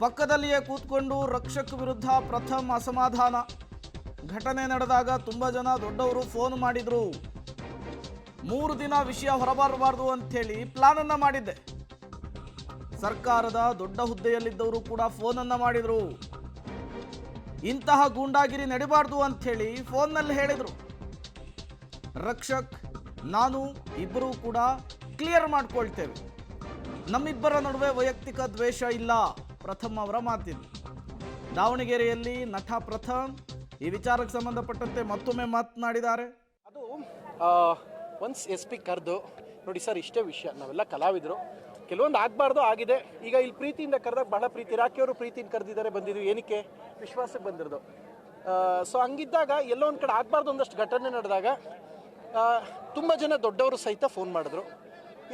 ಪಕ್ಕದಲ್ಲಿಯೇ ಕೂತ್ಕೊಂಡು ರಕ್ಷಕ್ ವಿರುದ್ಧ ಪ್ರಥಮ್ ಅಸಮಾಧಾನ. ಘಟನೆ ನಡೆದಾಗ ತುಂಬ ಜನ ದೊಡ್ಡವರು ಫೋನ್ ಮಾಡಿದ್ರು. 3 ದಿನ ವಿಷಯ ಹೊರಬರಬಾರ್ದು ಅಂಥೇಳಿ ಪ್ಲಾನನ್ನು ಮಾಡಿದ್ದೆ. ಸರ್ಕಾರದ ದೊಡ್ಡ ಹುದ್ದೆಯಲ್ಲಿದ್ದವರು ಕೂಡ ಫೋನನ್ನು ಮಾಡಿದರು. ಇಂತಹ ಗೂಂಡಾಗಿರಿ ನಡಿಬಾರ್ದು ಅಂಥೇಳಿ ಫೋನ್ನಲ್ಲಿ ಹೇಳಿದರು. ರಕ್ಷಕ್ ನಾನು ಇಬ್ಬರೂ ಕೂಡ ಕ್ಲಿಯರ್ ಮಾಡ್ಕೊಳ್ತೇವೆ, ನಮ್ಮಿಬ್ಬರ ನಡುವೆ ವೈಯಕ್ತಿಕ ದ್ವೇಷ ಇಲ್ಲ, ಪ್ರಥಮ್ ಅವರ ಮಾತಿದ್ದು. ದಾವಣಗೆರೆಯಲ್ಲಿ ನಟ ಪ್ರಥಮ್ ಈ ವಿಚಾರಕ್ಕೆ ಸಂಬಂಧಪಟ್ಟಂತೆ ಮತ್ತೊಮ್ಮೆ ಮಾತನಾಡಿದ್ದಾರೆ. ಅದು ಒನ್ಸ್ ಎಸ್ ಪಿ ಕರೆದು ನೋಡಿ ಸರ್, ಇಷ್ಟೇ ವಿಷಯ, ನಾವೆಲ್ಲ ಕಲಾವಿದರು, ಕೆಲವೊಂದು ಆಗಬಾರ್ದು ಆಗಿದೆ. ಈಗ ಇಲ್ಲಿ ಪ್ರೀತಿಯಿಂದ ಕರೆದಾಗ ಬಹಳ ಪ್ರೀತಿ, ರಾಕಿಯವರು ಪ್ರೀತಿಯಿಂದ ಕರೆದಿದ್ದಾರೆ, ಬಂದಿದ್ದು ಏನಕ್ಕೆ ವಿಶ್ವಾಸಕ್ಕೆ ಬಂದಿರೋದು. ಸೊ ಹಂಗಿದ್ದಾಗ ಎಲ್ಲೋ ಒಂದು ಕಡೆ ಆಗಬಾರ್ದು ಒಂದಷ್ಟು ಘಟನೆ ನಡೆದಾಗ ತುಂಬ ಜನ ದೊಡ್ಡವರು ಸಹಿತ ಫೋನ್ ಮಾಡಿದ್ರು.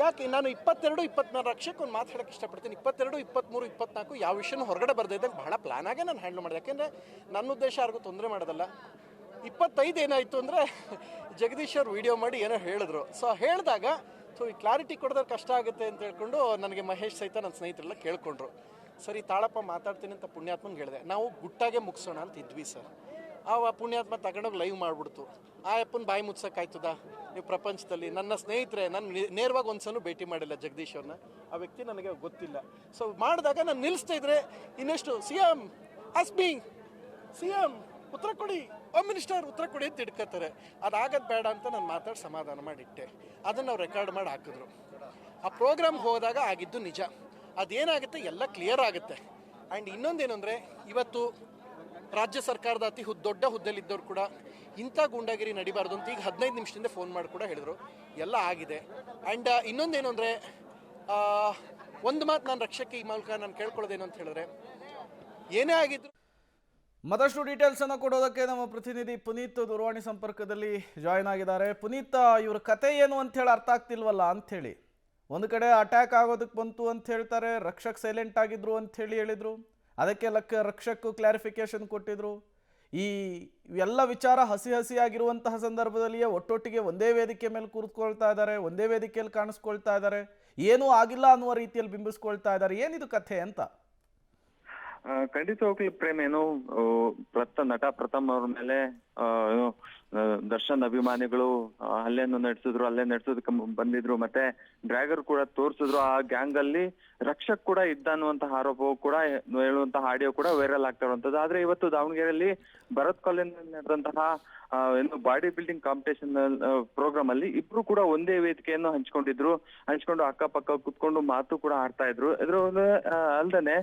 ಯಾಕೆ ನಾನು 22, 24 ರಕ್ಷಕ್ಕೆ ಒಂದು ಮಾತು ಹೇಳೋಕ್ಕೆ ಇಷ್ಟಪಡ್ತೀನಿ. 22, 23, 24 ಯಾವ ವಿಷಯನೂ ಹೊರಗಡೆ ಬರ್ದಿದ್ದಾಗ ಬಹಳ ಪ್ಲಾನ್ ಆಗೇ ನಾನು ಹ್ಯಾಂಡಲ್ ಮಾಡಿದೆ. ಯಾಕೆಂದರೆ ನನ್ನ ಉದ್ದೇಶ ಯಾರಿಗೂ ತೊಂದರೆ ಮಾಡೋದಲ್ಲ. 25 ಏನಾಯಿತು ಅಂದರೆ ಜಗದೀಶ್ ಅವ್ರು ವೀಡಿಯೋ ಮಾಡಿ ಏನೋ ಹೇಳಿದ್ರು. ಸೊ ಹೇಳಿದಾಗ ಈ ಕ್ಲಾರಿಟಿ ಕೊಡೋದ್ರೆ ಕಷ್ಟ ಆಗುತ್ತೆ ಅಂತ ಹೇಳ್ಕೊಂಡು ನನಗೆ ಮಹೇಶ್ ಸಹಿತ ನನ್ನ ಸ್ನೇಹಿತರೆಲ್ಲ ಕೇಳ್ಕೊಂಡ್ರು. ಸರಿ ತಾಳಪ್ಪ ಮಾತಾಡ್ತೀನಿ ಅಂತ ಪುಣ್ಯಾತ್ಮಂಗೆ ಹೇಳಿದೆ. ನಾವು ಗುಟ್ಟಾಗೆ ಮುಗಿಸೋಣ ಅಂತ ಇದ್ವಿ ಸರ್. ಆ ಪುಣ್ಯಾತ್ಮ ತಗೊಂಡೋಗಿ ಲೈವ್ ಮಾಡಿಬಿಡ್ತು. ಆ ಅಪ್ಪನ ಬಾಯಿ ಮುಚ್ಚೋಕ್ಕಾಯ್ತದ ನೀವು ಪ್ರಪಂಚದಲ್ಲಿ? ನನ್ನ ಸ್ನೇಹಿತರೆ, ನಾನು ನೇರವಾಗಿ ಒಂದ್ಸಲ ಭೇಟಿ ಮಾಡಿಲ್ಲ ಜಗದೀಶ್ ಅವ್ರನ್ನ, ಆ ವ್ಯಕ್ತಿ ನನಗೆ ಗೊತ್ತಿಲ್ಲ. ಸೊ ಮಾಡಿದಾಗ ನಾನು ನಿಲ್ಲಿಸ್ತಾ ಇದ್ರೆ ಇನ್ನೆಷ್ಟು CM ಆಸ್ಕಿಂಗ್, CM ಉತ್ತರ ಕೊಡಿ, ಹೋಮ್ ಮಿನಿಸ್ಟರ್ ಉತ್ತರ ಕೊಡಿ ಅಂತ ಹಿಡ್ಕೋತಾರೆ. ಅದಾಗದು ಬೇಡ ಅಂತ ನಾನು ಮಾತಾಡಿ ಸಮಾಧಾನ ಮಾಡಿಟ್ಟೆ. ಅದನ್ನು ನಾವು ರೆಕಾರ್ಡ್ ಮಾಡಿ ಹಾಕಿದ್ರು. ಆ ಪ್ರೋಗ್ರಾಮ್ಗೆ ಹೋದಾಗ ಆಗಿದ್ದು ನಿಜ. ಅದೇನಾಗುತ್ತೆ ಎಲ್ಲ ಕ್ಲಿಯರ್ ಆಗುತ್ತೆ. ಆ್ಯಂಡ್ ಇನ್ನೊಂದೇನು ಅಂದರೆ, ಇವತ್ತು ರಾಜ್ಯ ಸರ್ಕಾರದ ಅತಿ ದೊಡ್ಡ ಹುದ್ದೆಲಿದ್ದವ್ರು ಕೂಡ ಇಂಥ ಗೂಂಡಾಗಿರಿ ನಡಿಬಾರ್ದು ಅಂತ ಈಗ 15 ನಿಮಿಷದಿಂದ ಫೋನ್ ಮಾಡಿ ಕೂಡ ಹೇಳಿದ್ರು. ಎಲ್ಲ ಆಗಿದೆ. ಆ್ಯಂಡ್ ಇನ್ನೊಂದೇನು ಅಂದರೆ, ಒಂದು ಮಾತು ನಾನು ರಕ್ಷಕ್ಕೆ ಈ ಮೂಲಕ ನಾನು ಕೇಳ್ಕೊಳ್ಳೋದೇನು ಅಂತ ಹೇಳಿದ್ರೆ, ಏನೇ ಆಗಿದ್ರು ಮತ್ತಷ್ಟು ಡೀಟೇಲ್ಸ್ ಅನ್ನು ಕೊಡೋದಕ್ಕೆ ನಮ್ಮ ಪ್ರತಿನಿಧಿ ಪುನೀತ್ ದೂರವಾಣಿ ಸಂಪರ್ಕದಲ್ಲಿ ಜಾಯ್ನ್ ಆಗಿದ್ದಾರೆ. ಪುನೀತ್, ಇವ್ರ ಕತೆ ಏನು ಅಂತ ಹೇಳಿ ಅರ್ಥ ಆಗ್ತಿಲ್ವಲ್ಲ ಅಂಥೇಳಿ. ಒಂದು ಕಡೆ ಅಟ್ಯಾಕ್ ಆಗೋದಕ್ಕೆ ಬಂತು ಅಂತ ಹೇಳ್ತಾರೆ, ರಕ್ಷಕ್ ಸೈಲೆಂಟ್ ಆಗಿದ್ರು ಅಂತ ಹೇಳಿದ್ರು. ಅದಕ್ಕೆ ರಕ್ಷಕ್ ಕ್ಲಾರಿಫಿಕೇಶನ್ ಕೊಟ್ಟಿದ್ರು. ಈ ಎಲ್ಲ ವಿಚಾರ ಹಸಿಯಾಗಿರುವಂತಹ ಸಂದರ್ಭದಲ್ಲಿಯೇ ಒಟ್ಟೊಟ್ಟಿಗೆ ಒಂದೇ ವೇದಿಕೆ ಮೇಲೆ ಕೂತ್ಕೊಳ್ತಾ ಇದ್ದಾರೆ, ಒಂದೇ ವೇದಿಕೆಯಲ್ಲಿ ಕಾಣಿಸ್ಕೊಳ್ತಾ ಇದ್ದಾರೆ, ಏನೂ ಆಗಿಲ್ಲ ಅನ್ನುವ ರೀತಿಯಲ್ಲಿ ಬಿಂಬಿಸ್ಕೊಳ್ತಾ ಇದ್ದಾರೆ. ಏನಿದು ಕಥೆ ಅಂತ? ಖಂಡಿತವಾಗ್ಲೂ ಪ್ರೇಮ್, ಏನು ನಟ ಪ್ರಥಮ್ ಅವ್ರ ಮೇಲೆ ದರ್ಶನ್ ಅಭಿಮಾನಿಗಳು ಹಲ್ಲೆ ನಡೆಸೋದಕ್ಕೆ ಬಂದಿದ್ರು. ಮತ್ತೆ ಡ್ರ್ಯಾಗರ್ ಕೂಡ ತೋರಿಸಿದ್ರು. ಆ ಗ್ಯಾಂಗ್ ಅಲ್ಲಿ ರಕ್ಷಕ್ ಕೂಡ ಇದ್ದ ಅನ್ನುವಂತಹ ಆರೋಪವು ಕೂಡ ಹೇಳುವಂತಹ ಆಡಿಯೋ ಕೂಡ ವೈರಲ್ ಆಗ್ತಾ ಇರುವಂತದ್ದು. ಆದ್ರೆ ಇವತ್ತು ದಾವಣಗೆರೆಯಲ್ಲಿ ಭರತ್ ಕಾಲೇಜಿನಲ್ಲಿ ನಡೆದಂತಹ ಏನು ಬಾಡಿ ಬಿಲ್ಡಿಂಗ್ ಕಾಂಪಿಟೇಷನ್ ಪ್ರೋಗ್ರಾಮ್ ಅಲ್ಲಿ ಇಬ್ರು ಕೂಡ ಒಂದೇ ವೇದಿಕೆಯನ್ನು ಹಂಚ್ಕೊಂಡು ಅಕ್ಕಪಕ್ಕ ಕುತ್ಕೊಂಡು ಮಾತು ಕೂಡ ಆಡ್ತಾ ಇದ್ರು. ಇದ್ರ ಅಲ್ದೇನೆ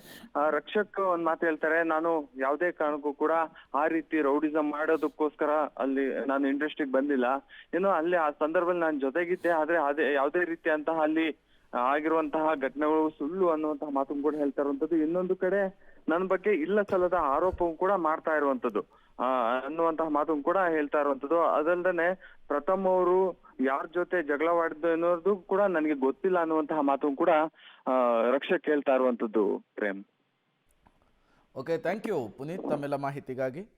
ರಕ್ಷಕ್ ಒಂದ್ ಮಾತು ಹೇಳ್ತಾರೆ, ನಾನು ಯಾವುದೇ ಕಾರಣಕ್ಕೂ ಕೂಡ ಆ ರೀತಿ ರೌಡಿಸಂ ಮಾಡೋದಕ್ಕೋಸ್ಕರ ಅಲ್ಲಿ ನಾನು ಇಂಡಸ್ಟ್ರಿಗೆ ಬಂದಿಲ್ಲ. ಏನೋ ಅಲ್ಲಿ ಆ ಸಂದರ್ಭದಲ್ಲಿ ನಾನು ಜೊತೆಗಿದ್ದೆ, ಆದ್ರೆ ಅದೇ ಯಾವುದೇ ರೀತಿಯಂತಹ ಅಲ್ಲಿ ಆಗಿರುವಂತಹ ಘಟನೆಗಳು ಸುಳ್ಳು ಅನ್ನುವಂತಹ ಮಾತು ಕೂಡ ಹೇಳ್ತಾ ಇರುವಂತದ್ದು. ಇನ್ನೊಂದು ಕಡೆ ನನ್ನ ಬಗ್ಗೆ ಇಲ್ಲ ಸಲ್ಲದ ಆರೋಪವು ಕೂಡ ಮಾಡ್ತಾ ಇರುವಂತದ್ದು ಅನ್ನುವಂತಹ ಮಾತು ಕೂಡ ಹೇಳ್ತಾ ಇರುವಂತದ್ದು. ಅದಲ್ದೇನೆ ಪ್ರಥಮ್ ಅವರು ಯಾರ ಜೊತೆ ಜಗಳವಾಡಿದ್ದು ಅನ್ನೋದು ಕೂಡ ನನಗೆ ಗೊತ್ತಿಲ್ಲ ಅನ್ನುವಂತಹ ಮಾತು ಕೂಡ ರಕ್ಷಕ್ ಹೇಳ್ತಾ ಇರುವಂತದ್ದು Prem. Okay, thank you Puneeth ತಮ್ಮೆಲ್ಲ ಮಾಹಿತಿಗಾಗಿ.